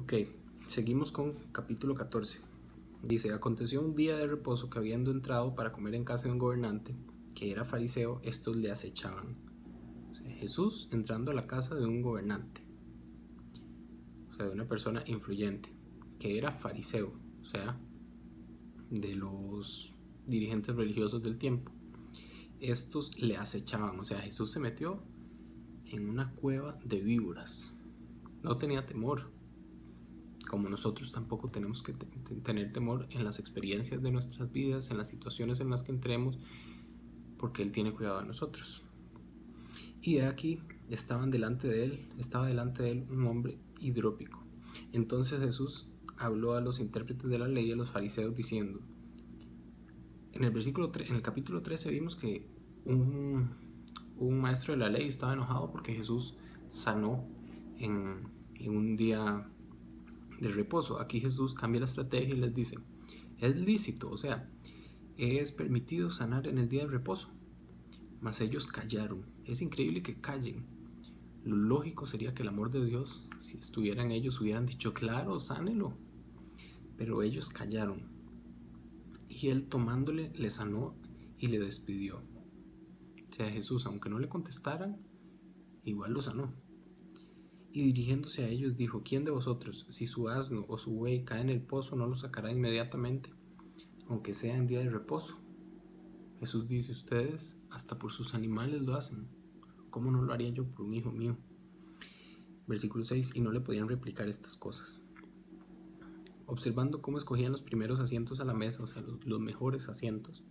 Ok, seguimos con capítulo 14. Dice, aconteció un día de reposo que habiendo entrado para comer en casa de un gobernante, que era fariseo, estos le acechaban. O sea, Jesús entrando a la casa de un gobernante, o sea, de una persona influyente, que era fariseo, o sea, de los dirigentes religiosos del tiempo. Estos le acechaban, o sea, Jesús se metió en una cueva de víboras. No tenía temor, como nosotros tampoco tenemos que tener temor en las experiencias de nuestras vidas, en las situaciones en las que entremos, porque Él tiene cuidado de nosotros. Y de aquí estaba delante de él un hombre hidrópico. Entonces Jesús habló a los intérpretes de la ley y a los fariseos diciendo, en el capítulo 13 vimos que un maestro de la ley estaba enojado porque Jesús sanó en un día de reposo. Aquí Jesús cambia la estrategia y les dice, es lícito, o sea, es permitido sanar en el día de reposo. Mas ellos callaron. Es increíble que callen. Lo lógico sería que el amor de Dios, si estuvieran ellos, hubieran dicho, claro, sánelo. Pero ellos callaron. Y él tomándole, le sanó y le despidió. O sea, Jesús, aunque no le contestaran, igual lo sanó. Y dirigiéndose a ellos dijo, ¿quién de vosotros, si su asno o su buey cae en el pozo, no lo sacará inmediatamente, aunque sea en día de reposo? Jesús dice, ustedes hasta por sus animales lo hacen, ¿cómo no lo haría yo por un hijo mío? Versículo 6, y no le podían replicar estas cosas. Observando cómo escogían los primeros asientos a la mesa, o sea, los mejores asientos,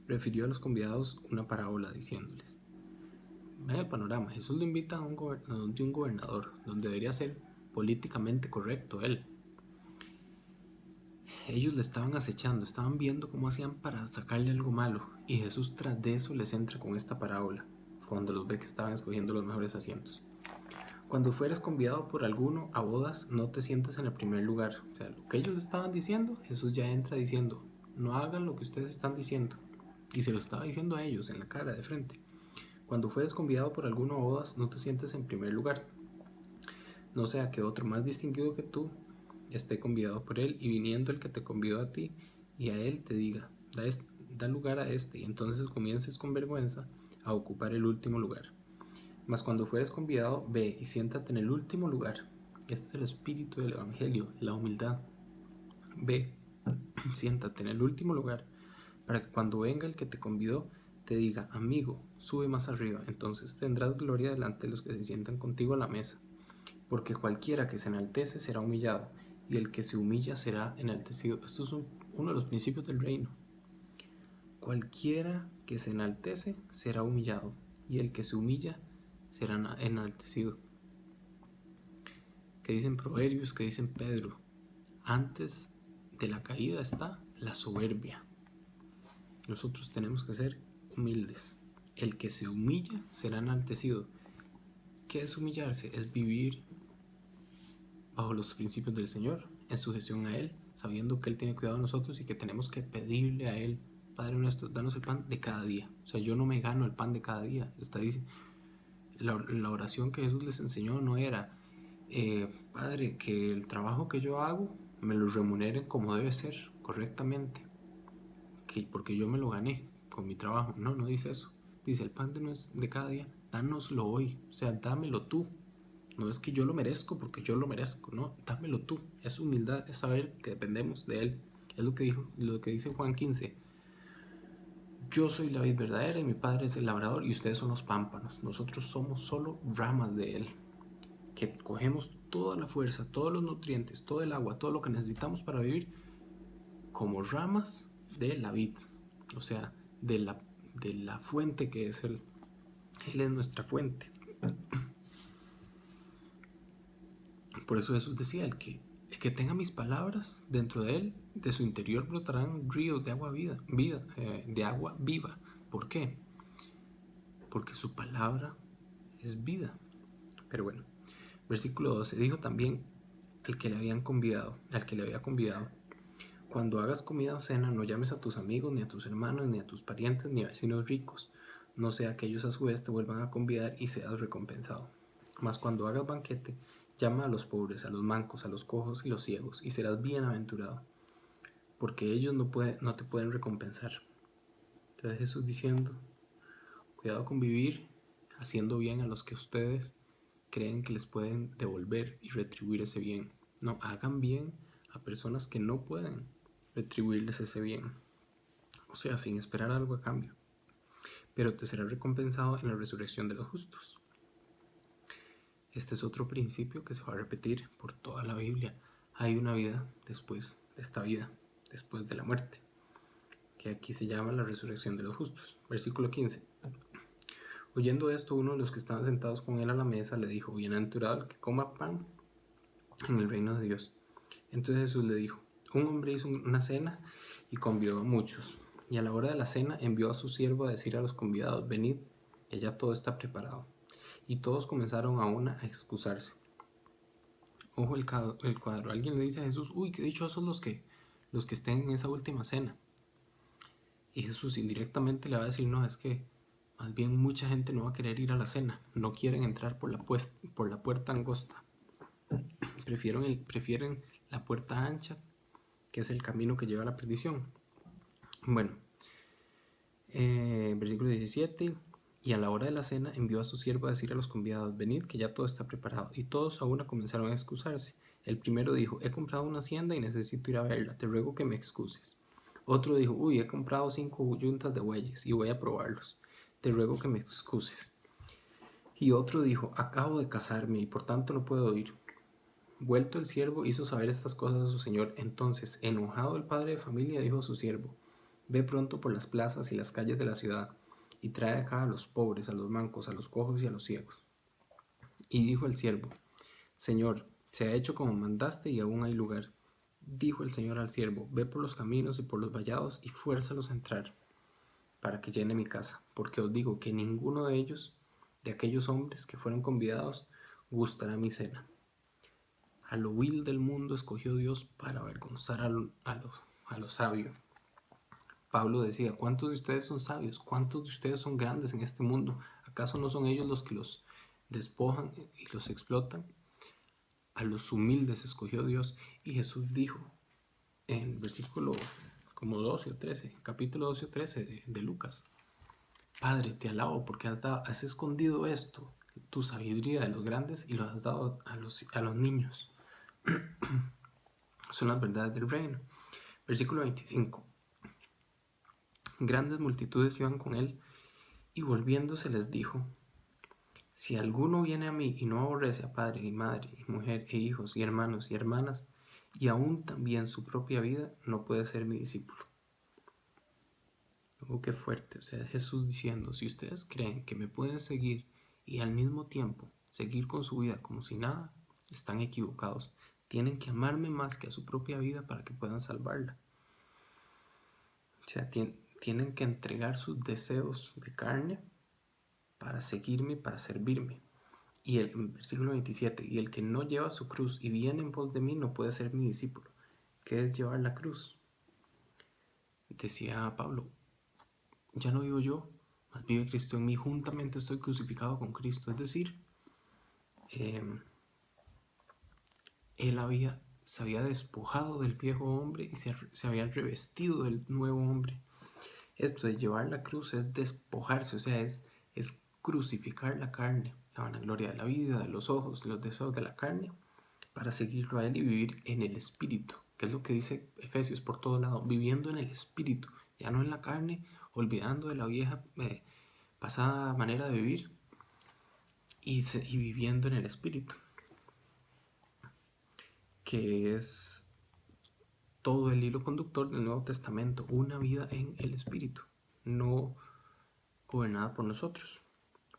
refirió a los convidados una parábola diciéndoles, vean el panorama, Jesús lo invita a un gobernador, donde debería ser políticamente correcto él. Ellos le estaban acechando, estaban viendo cómo hacían para sacarle algo malo, y Jesús tras de eso les entra con esta parábola, cuando los ve que estaban escogiendo los mejores asientos. Cuando fueres convidado por alguno a bodas, no te sientes en el primer lugar. O sea, lo que ellos estaban diciendo, Jesús ya entra diciendo, no hagan lo que ustedes están diciendo. Y se lo estaba diciendo a ellos en la cara, de frente. Cuando fueres convidado por alguno a bodas, no te sientes en primer lugar. No sea que otro más distinguido que tú esté convidado por él, y viniendo el que te convidó a ti y a él te diga, da lugar a este, y entonces comiences con vergüenza a ocupar el último lugar. Mas cuando fueres convidado, ve y siéntate en el último lugar. Este es el espíritu del evangelio, la humildad. Ve, siéntate en el último lugar, para que cuando venga el que te convidó, te diga, amigo, sube más arriba. Entonces tendrás gloria delante de los que se sientan contigo a la mesa. Porque cualquiera que se enaltece será humillado, y el que se humilla será enaltecido. Esto es uno de los principios del reino. Cualquiera que se enaltece será humillado, y el que se humilla será enaltecido. Que dicen Proverbios, que dicen Pedro, antes de la caída está la soberbia. Nosotros tenemos que ser humildes. El que se humilla será enaltecido. ¿Qué es humillarse? Es vivir bajo los principios del Señor, en sujeción a Él, sabiendo que Él tiene cuidado de nosotros y que tenemos que pedirle a Él, Padre nuestro, danos el pan de cada día. O sea, yo no me gano el pan de cada día. La oración que Jesús les enseñó no era, Padre, que el trabajo que yo hago me lo remuneren como debe ser, correctamente, porque yo me lo gané con mi trabajo. No, no dice eso. Dice, el pan de cada día, dánoslo hoy. O sea, dámelo tú. No es que yo lo merezco porque yo lo merezco, no, dámelo tú. Es humildad, es saber que dependemos de Él. Es lo que dice Juan 15. Yo soy la vid verdadera y mi Padre es el labrador y ustedes son los pámpanos. Nosotros somos solo ramas de Él, que cogemos toda la fuerza, todos los nutrientes, todo el agua, todo lo que necesitamos para vivir como ramas de la vid, o sea, de la fuente que es Él. Él es nuestra fuente. Por eso Jesús decía, el que tenga mis palabras dentro de él, de su interior brotarán ríos de agua de agua viva. ¿Por qué? Porque su palabra es vida. Pero bueno, versículo 12, dijo también al que le había convidado, cuando hagas comida o cena, no llames a tus amigos, ni a tus hermanos, ni a tus parientes, ni a vecinos ricos, no sea que ellos a su vez te vuelvan a convidar y seas recompensado. Mas cuando hagas banquete, Llama a los pobres, a los mancos, a los cojos y los ciegos, y serás bienaventurado, porque ellos no te pueden recompensar. Entonces Jesús diciendo, cuidado con vivir haciendo bien a los que ustedes creen que les pueden devolver y retribuir ese bien. No, hagan bien a personas que no pueden retribuirles ese bien, o sea, sin esperar algo a cambio, pero te será recompensado en la resurrección de los justos. Este es otro principio que se va a repetir por toda la Biblia. Hay una vida después de esta vida, después de la muerte, que aquí se llama la resurrección de los justos. Versículo 15. Oyendo esto, uno de los que estaban sentados con él a la mesa le dijo, bienaventurado el que coma pan en el reino de Dios. Entonces Jesús le dijo, un hombre hizo una cena y convidó a muchos. Y a la hora de la cena envió a su siervo a decir a los convidados, venid, que ya todo está preparado. Y todos comenzaron a una a excusarse. Ojo el cuadro. Alguien le dice a Jesús, uy, qué dichosos los que estén en esa última cena. Y Jesús indirectamente le va a decir, no, es que más bien mucha gente no va a querer ir a la cena. No quieren entrar por la puerta angosta. Prefieren la puerta ancha, que es el camino que lleva a la perdición. Bueno, versículo 17. Y a la hora de la cena envió a su siervo a decir a los convidados, venid, que ya todo está preparado. Y todos a una comenzaron a excusarse. El primero dijo, he comprado una hacienda y necesito ir a verla, te ruego que me excuses. Otro dijo, uy, he comprado 5 yuntas de bueyes y voy a probarlos, te ruego que me excuses. Y otro dijo, acabo de casarme y por tanto no puedo ir. Vuelto el siervo hizo saber estas cosas a su señor. Entonces, enojado el padre de familia, dijo a su siervo, ve pronto por las plazas y las calles de la ciudad y trae acá a los pobres, a los mancos, a los cojos y a los ciegos. Y dijo el siervo, Señor, se ha hecho como mandaste y aún hay lugar. Dijo el Señor al siervo, ve por los caminos y por los vallados y fuérzalos a entrar, para que llene mi casa, porque os digo que ninguno de ellos, de aquellos hombres que fueron convidados, gustará mi cena. A lo vil del mundo escogió Dios para avergonzar a los sabios. Pablo decía, ¿cuántos de ustedes son sabios? ¿Cuántos de ustedes son grandes en este mundo? ¿Acaso no son ellos los que los despojan y los explotan? A los humildes escogió Dios. Y Jesús dijo en versículo como 12 o 13, capítulo 12 o 13 de Lucas, Padre, te alabo porque has escondido esto, tu sabiduría de los grandes, y lo has dado a los niños. Son las verdades del reino. Versículo 25. Grandes multitudes iban con él, y volviéndose les dijo, si alguno viene a mí y no aborrece a padre y madre y mujer e hijos y hermanos y hermanas, y aún también su propia vida, no puede ser mi discípulo. Oh, qué fuerte. O sea, Jesús diciendo, si ustedes creen que me pueden seguir y al mismo tiempo seguir con su vida como si nada, están equivocados. Tienen que amarme más que a su propia vida para que puedan salvarla. O sea, tienen que entregar sus deseos de carne para seguirme, para servirme. Y el versículo 27, y el que no lleva su cruz y viene en pos de mí no puede ser mi discípulo. ¿Qué es llevar la cruz? Decía Pablo, ya no vivo yo, mas vive Cristo en mí, juntamente estoy crucificado con Cristo. Es decir, él se había despojado del viejo hombre y se había revestido del nuevo hombre. Esto de llevar la cruz es despojarse, o sea, es crucificar la carne, la vanagloria de la vida, de los ojos, de los deseos de la carne, para seguirlo a él y vivir en el espíritu, que es lo que dice Efesios por todos lados, viviendo en el espíritu, ya no en la carne, olvidando de la vieja pasada manera de vivir y viviendo en el espíritu, que es todo el hilo conductor del Nuevo Testamento, una vida en el espíritu, no gobernada por nosotros.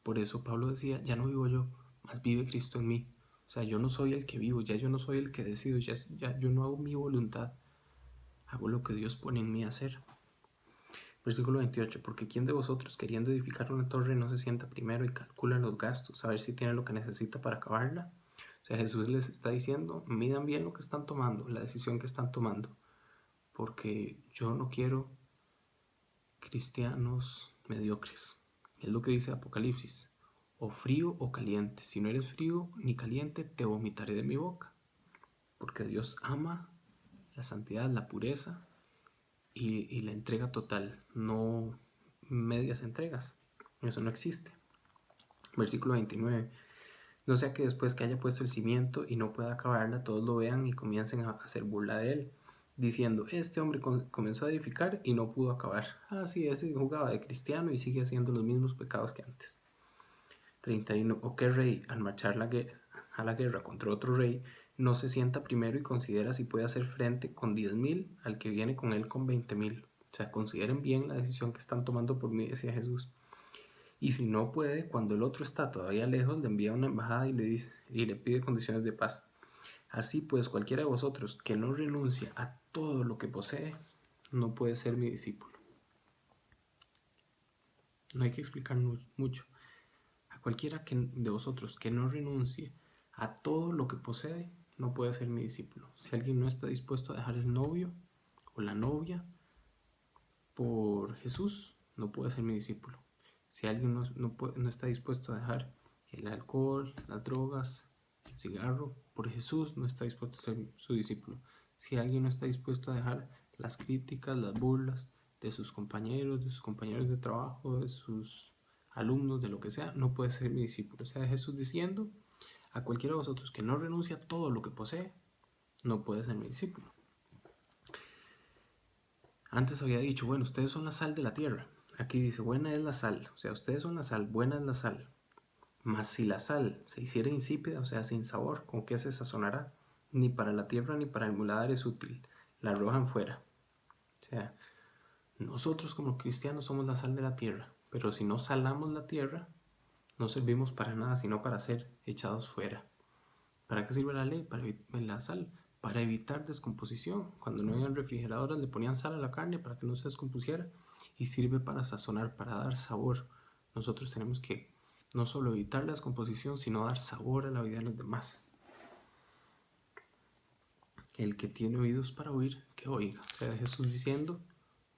Por eso Pablo decía, ya no vivo yo, mas vive Cristo en mí. O sea, yo no soy el que vivo, ya yo no soy el que decido, ya yo no hago mi voluntad, hago lo que Dios pone en mí a hacer. Versículo 28, porque ¿quién de vosotros queriendo edificar una torre no se sienta primero y calcula los gastos, a ver si tiene lo que necesita para acabarla? O sea, Jesús les está diciendo, midan bien lo que están tomando, la decisión que están tomando, porque yo no quiero cristianos mediocres. Es lo que dice Apocalipsis. o frío o caliente. Si no eres frío ni caliente, te vomitaré de mi boca. Porque Dios ama la santidad, la pureza y la entrega total, no medias entregas. Eso no existe. Versículo 29. No sea que después que haya puesto el cimiento y no pueda acabarla, todos lo vean y comiencen a hacer burla de él, diciendo, este hombre comenzó a edificar y no pudo acabar. Ah, sí, ese jugaba de cristiano y sigue haciendo los mismos pecados que antes. 31. ¿O qué rey, al marchar a la guerra contra otro rey, no se sienta primero y considera si puede hacer frente con 10,000 al que viene con él con 20,000? O sea, consideren bien la decisión que están tomando por mí, decía Jesús. Y si no puede, cuando el otro está todavía lejos, le envía una embajada y le dice, y le pide condiciones de paz. Así pues, cualquiera de vosotros que no renuncia a todo lo que posee, no puede ser mi discípulo. No hay que explicarnos mucho. A cualquiera de vosotros que no renuncie a todo lo que posee, no puede ser mi discípulo. Si alguien no está dispuesto a dejar el novio o la novia por Jesús, no puede ser mi discípulo. Si alguien no está dispuesto a dejar el alcohol, las drogas, el cigarro, por Jesús, no está dispuesto a ser su discípulo. Si alguien no está dispuesto a dejar las críticas, las burlas de sus compañeros de trabajo, de sus alumnos, de lo que sea, no puede ser mi discípulo. O sea, Jesús diciendo a cualquiera de vosotros que no renuncia a todo lo que posee, no puede ser mi discípulo. Antes había dicho, bueno, ustedes son la sal de la tierra. Aquí dice, buena es la sal. O sea, ustedes son la sal, buena es la sal. Mas si la sal se hiciera insípida, o sea, sin sabor, ¿con qué se sazonará? Ni para la tierra ni para el muladar es útil. La arrojan fuera. O sea, nosotros como cristianos somos la sal de la tierra. Pero si no salamos la tierra, no servimos para nada, sino para ser echados fuera. ¿Para qué sirve la ley? La sal, para evitar descomposición. Cuando no habían refrigeradoras le ponían sal a la carne para que no se descompusiera y sirve para sazonar, para dar sabor. Nosotros tenemos que no solo evitar la descomposición, sino dar sabor a la vida de los demás. El que tiene oídos para oír, que oiga. O sea, Jesús diciendo,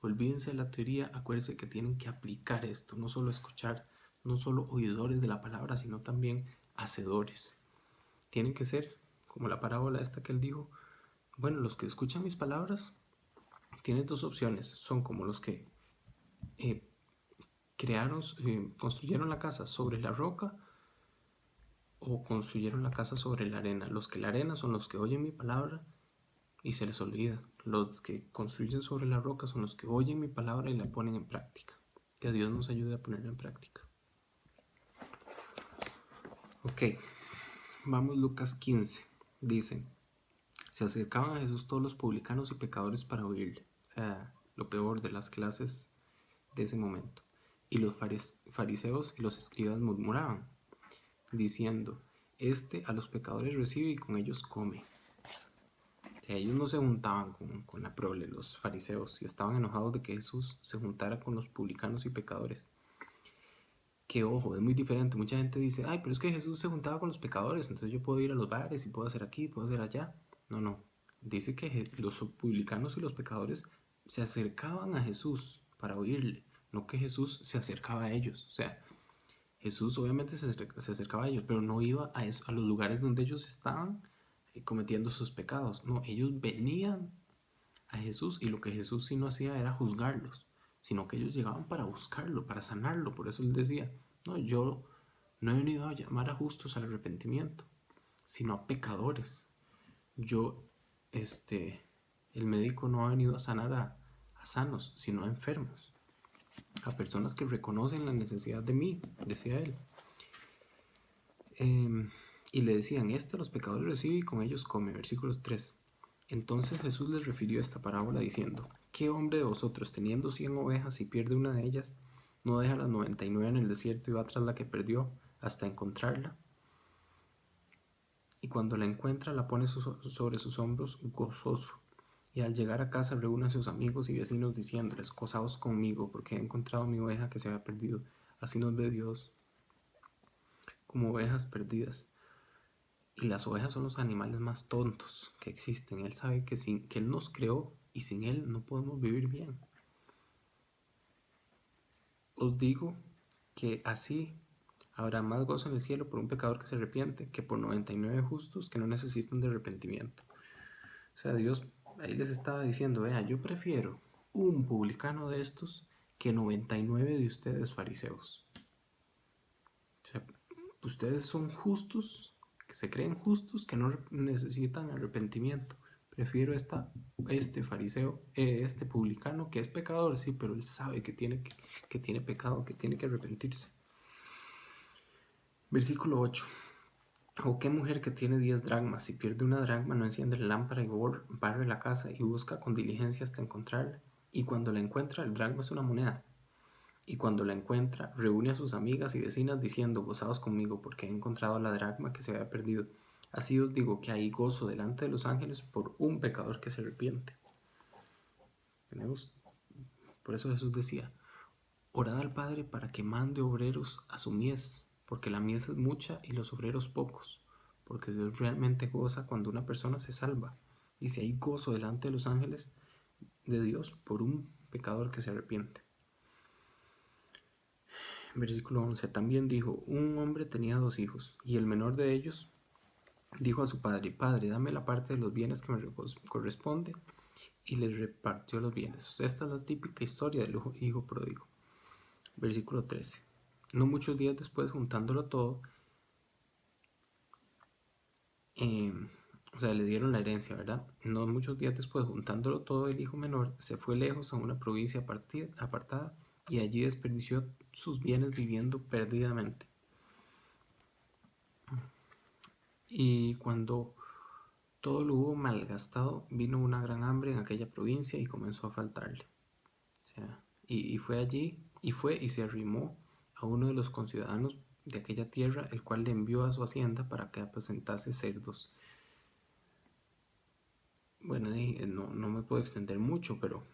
olvídense de la teoría, acuérdense que tienen que aplicar esto, no solo escuchar, no solo oidores de la palabra, sino también hacedores. Tienen que ser, como la parábola esta que él dijo, bueno, los que escuchan mis palabras tienen dos opciones. Son como los que construyeron la casa sobre la roca o construyeron la casa sobre la arena. Los que la arena son los que oyen mi palabra y se les olvida. Los que construyen sobre la roca son los que oyen mi palabra y la ponen en práctica. Que Dios nos ayude a ponerla en práctica. Ok, vamos Lucas 15. Dice, se acercaban a Jesús todos los publicanos y pecadores para oírle. O sea, lo peor de las clases de ese momento. Y los fariseos y los escribas murmuraban, diciendo, este a los pecadores recibe y con ellos come. O sea, ellos no se juntaban con la prole, los fariseos, y estaban enojados de que Jesús se juntara con los publicanos y pecadores. Que ojo, es muy diferente. Mucha gente dice, ay, pero es que Jesús se juntaba con los pecadores, entonces yo puedo ir a los bares y puedo hacer aquí, puedo hacer allá. No. Dice que los publicanos y los pecadores se acercaban a Jesús para oírle, no que Jesús se acercaba a ellos. O sea, Jesús obviamente se acercaba a ellos, pero no iba a los lugares donde ellos estaban cometiendo sus pecados. No, ellos venían a Jesús y lo que Jesús sí no hacía era juzgarlos, sino que ellos llegaban para buscarlo, para sanarlo. Por eso él decía, no, yo no he venido a llamar a justos al arrepentimiento, sino a pecadores. Yo, el médico no ha venido a sanar a sanos, sino a enfermos, a personas que reconocen la necesidad de mí, decía él. Y le decían, a los pecadores recibe y con ellos come, versículos 3. Entonces Jesús les refirió esta parábola diciendo, ¿qué hombre de vosotros, teniendo 100 ovejas y pierde una de ellas, no deja las 99 en el desierto y va tras la que perdió hasta encontrarla? Y cuando la encuentra la pone sobre sus hombros gozoso. Y al llegar a casa reúne a sus amigos y vecinos diciéndoles, gozaos conmigo porque he encontrado mi oveja que se había perdido. Así nos ve Dios, como ovejas perdidas. Y las ovejas son los animales más tontos que existen. Él sabe que Él nos creó y sin Él no podemos vivir bien. Os digo que así Habrá más gozo en el cielo por un pecador que se arrepiente que por 99 justos que no necesitan de arrepentimiento. O sea, Dios ahí les estaba diciendo, vea, yo prefiero un publicano de estos que 99 de ustedes fariseos. O sea, ustedes son justos, que se creen justos, que no necesitan arrepentimiento. Prefiero este fariseo, este publicano que es pecador, sí, pero él sabe que tiene pecado, que tiene que arrepentirse. Versículo 8. ¿O qué mujer que tiene 10 dracmas, si pierde una dracma, no enciende la lámpara y barre la casa y busca con diligencia hasta encontrarla? Y cuando la encuentra, el dracma es una moneda. Y cuando la encuentra, reúne a sus amigas y vecinas diciendo, gozaos conmigo porque he encontrado la dracma que se había perdido. Así os digo que hay gozo delante de los ángeles por un pecador que se arrepiente. Por eso Jesús decía, orad al Padre para que mande obreros a su mies, porque la mies es mucha y los obreros pocos, porque Dios realmente goza cuando una persona se salva. Y si hay gozo delante de los ángeles de Dios por un pecador que se arrepiente. Versículo 11. También dijo, un hombre tenía 2 hijos, y el menor de ellos dijo a su padre, Padre, dame la parte de los bienes que me corresponde, y les repartió los bienes. O sea, esta es la típica historia del hijo pródigo. Versículo 13. No muchos días después, juntándolo todo, o sea, le dieron la herencia, ¿verdad? No muchos días después, juntándolo todo, el hijo menor se fue lejos a una provincia apartada y allí desperdició sus bienes viviendo perdidamente. Y cuando todo lo hubo malgastado, vino una gran hambre en aquella provincia y comenzó a faltarle. O sea, y fue allí, y se arrimó a uno de los conciudadanos de aquella tierra, el cual le envió a su hacienda para que apacentase cerdos. Bueno, no me puedo extender mucho, pero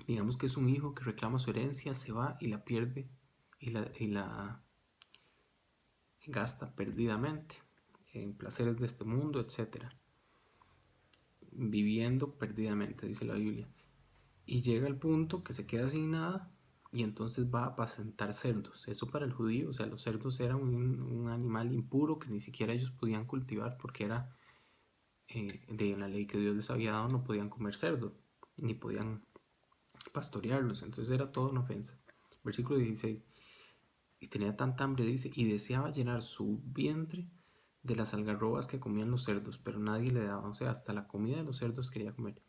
digamos que es un hijo que reclama su herencia, se va y la pierde y la gasta perdidamente en placeres de este mundo, etcétera, viviendo perdidamente, dice la Biblia. Y llega al punto que se queda sin nada y entonces va a apacentar cerdos. Eso para el judío, o sea, los cerdos eran un animal impuro que ni siquiera ellos podían cultivar porque era de la ley que Dios les había dado, no podían comer cerdo, ni podían pastorearlos, entonces era toda una ofensa. Versículo 16. Y tenía tanta hambre, dice, y deseaba llenar su vientre de las algarrobas que comían los cerdos, pero nadie le daba, o sea, hasta la comida de los cerdos quería comer.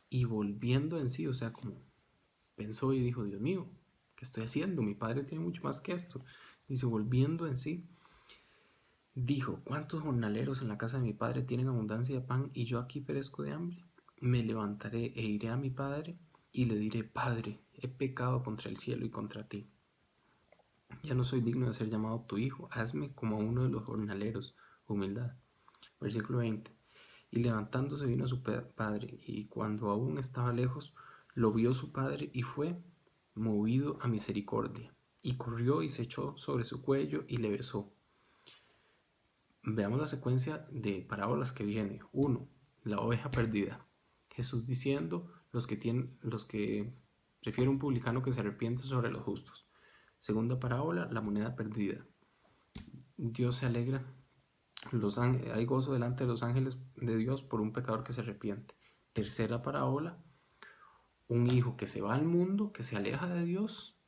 Y volviendo en sí, o sea, como pensó y dijo, Dios mío, ¿qué estoy haciendo? Mi padre tiene mucho más que esto. Dice, volviendo en sí, dijo, ¿cuántos jornaleros en la casa de mi padre tienen abundancia de pan y yo aquí perezco de hambre? Me levantaré e iré a mi padre y le diré, Padre, he pecado contra el cielo y contra ti. Ya no soy digno de ser llamado tu hijo, hazme como a uno de los jornaleros. Humildad. Versículo 20. Y levantándose vino a su padre, y cuando aún estaba lejos, lo vio su padre y fue movido a misericordia. Y corrió y se echó sobre su cuello y le besó. Veamos la secuencia de parábolas que viene. 1. La oveja perdida. Jesús diciendo, los que prefieren un publicano que se arrepiente sobre los justos. Segunda parábola, la moneda perdida. Dios se alegra, hay gozo delante de los ángeles de Dios por un pecador que se arrepiente. Tercera parábola, un hijo que se va al mundo, que se aleja de Dios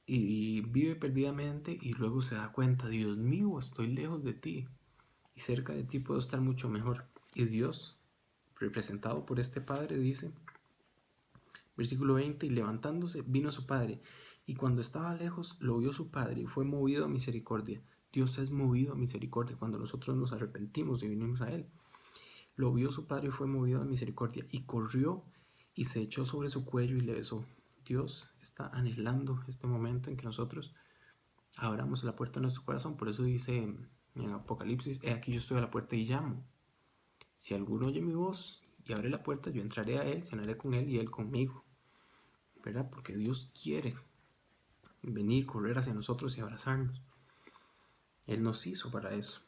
y vive perdidamente y luego se da cuenta, Dios mío, estoy lejos de ti y cerca de ti puedo estar mucho mejor. Y Dios, representado por este padre, dice, versículo 20, y levantándose vino a su padre, y cuando estaba lejos lo vio su padre y fue movido a misericordia. Dios es movido a misericordia cuando nosotros nos arrepentimos y vinimos a Él. Lo vio su padre y fue movido a misericordia, y corrió y se echó sobre su cuello y le besó. Dios está anhelando este momento en que nosotros abramos la puerta de nuestro corazón. Por eso dice en Apocalipsis, he aquí yo estoy a la puerta y llamo. Si alguno oye mi voz y abre la puerta, yo entraré a él, cenaré con él y él conmigo. ¿Verdad? Porque Dios quiere venir, correr hacia nosotros y abrazarnos. Él nos hizo para eso.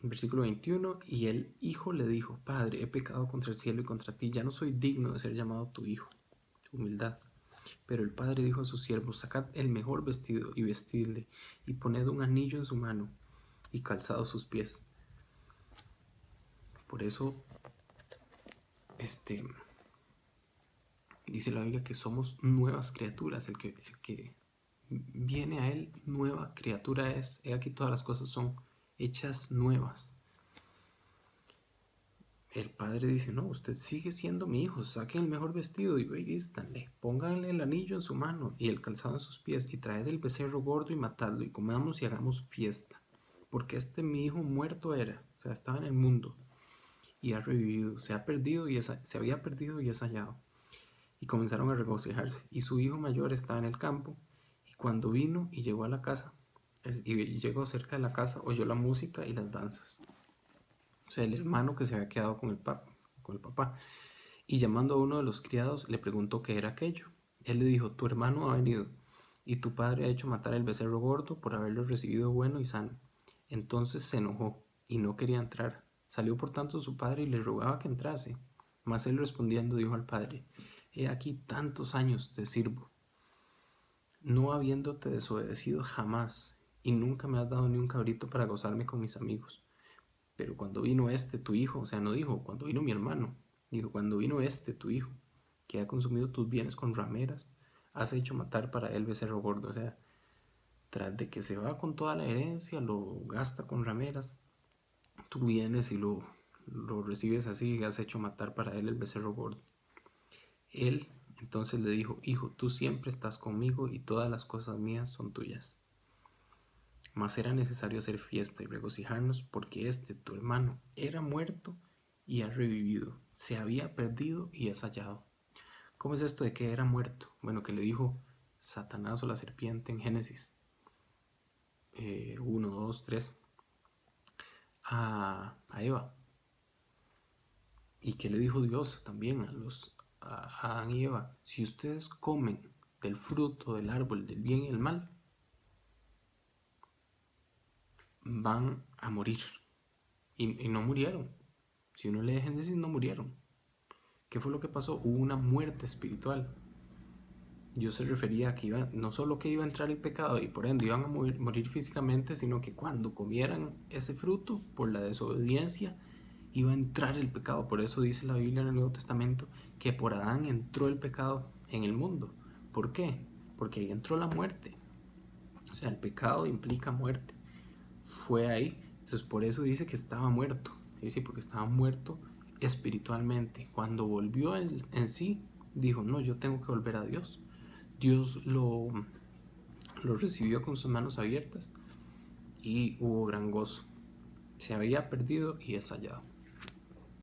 Versículo 21, y el hijo le dijo, Padre, he pecado contra el cielo y contra ti, ya no soy digno de ser llamado tu hijo. humildad. Pero el padre dijo a sus siervos: sacad el mejor vestido y vestidle, y poned un anillo en su mano y calzados sus pies. Por eso, dice la Biblia que somos nuevas criaturas. El que viene a él, nueva criatura es. He aquí todas las cosas son hechas nuevas. El padre dice: no, usted sigue siendo mi hijo, saquen el mejor vestido y vístanle, pónganle el anillo en su mano y el calzado en sus pies, y traed el becerro gordo y matadlo, y comamos y hagamos fiesta, porque mi hijo muerto era, o sea, estaba en el mundo, y ha revivido, se había perdido y es hallado. Y comenzaron a regocijarse, y su hijo mayor estaba en el campo, y cuando vino y llegó a la casa, y llegó cerca de la casa, oyó la música y las danzas. O sea, el hermano que se había quedado con el papá. Y llamando a uno de los criados, le preguntó qué era aquello. Él le dijo: tu hermano ha venido, y tu padre ha hecho matar el becerro gordo por haberlo recibido bueno y sano. Entonces se enojó y no quería entrar. Salió por tanto su padre y le rogaba que entrase. Mas él respondiendo dijo al padre: he aquí tantos años te sirvo, no habiéndote desobedecido jamás, y nunca me has dado ni un cabrito para gozarme con mis amigos. Pero cuando vino tu hijo, o sea, no dijo cuando vino mi hermano, dijo cuando vino tu hijo, que ha consumido tus bienes con rameras, has hecho matar para él becerro gordo. O sea, tras de que se va con toda la herencia, lo gasta con rameras, tú vienes y lo recibes así y has hecho matar para él el becerro gordo. Él entonces le dijo: hijo, tú siempre estás conmigo y todas las cosas mías son tuyas. Mas era necesario hacer fiesta y regocijarnos, porque tu hermano, era muerto y ha revivido, se había perdido y es hallado. ¿Cómo es esto de que era muerto? Bueno, que le dijo Satanás o la serpiente en Génesis 1, 2, 3 a Eva. ¿Y que le dijo Dios también a Adán y Eva? Si ustedes comen del fruto del árbol del bien y el mal, van a morir. Y no murieron. Si uno lee Génesis, no murieron. ¿Qué fue lo que pasó? Hubo una muerte espiritual. Dios se refería a que no solo que iba a entrar el pecado y por ende iban a morir físicamente, sino que cuando comieran ese fruto, por la desobediencia, iba a entrar el pecado. Por eso dice la Biblia en el Nuevo Testamento que por Adán entró el pecado en el mundo. ¿Por qué? Porque ahí entró la muerte. O sea, el pecado implica muerte. Fue ahí. Entonces por eso dice que estaba muerto. Dice, porque estaba muerto espiritualmente. Cuando volvió en sí, dijo: no, yo tengo que volver a Dios. Dios lo recibió con sus manos abiertas y hubo gran gozo. Se había perdido y es hallado.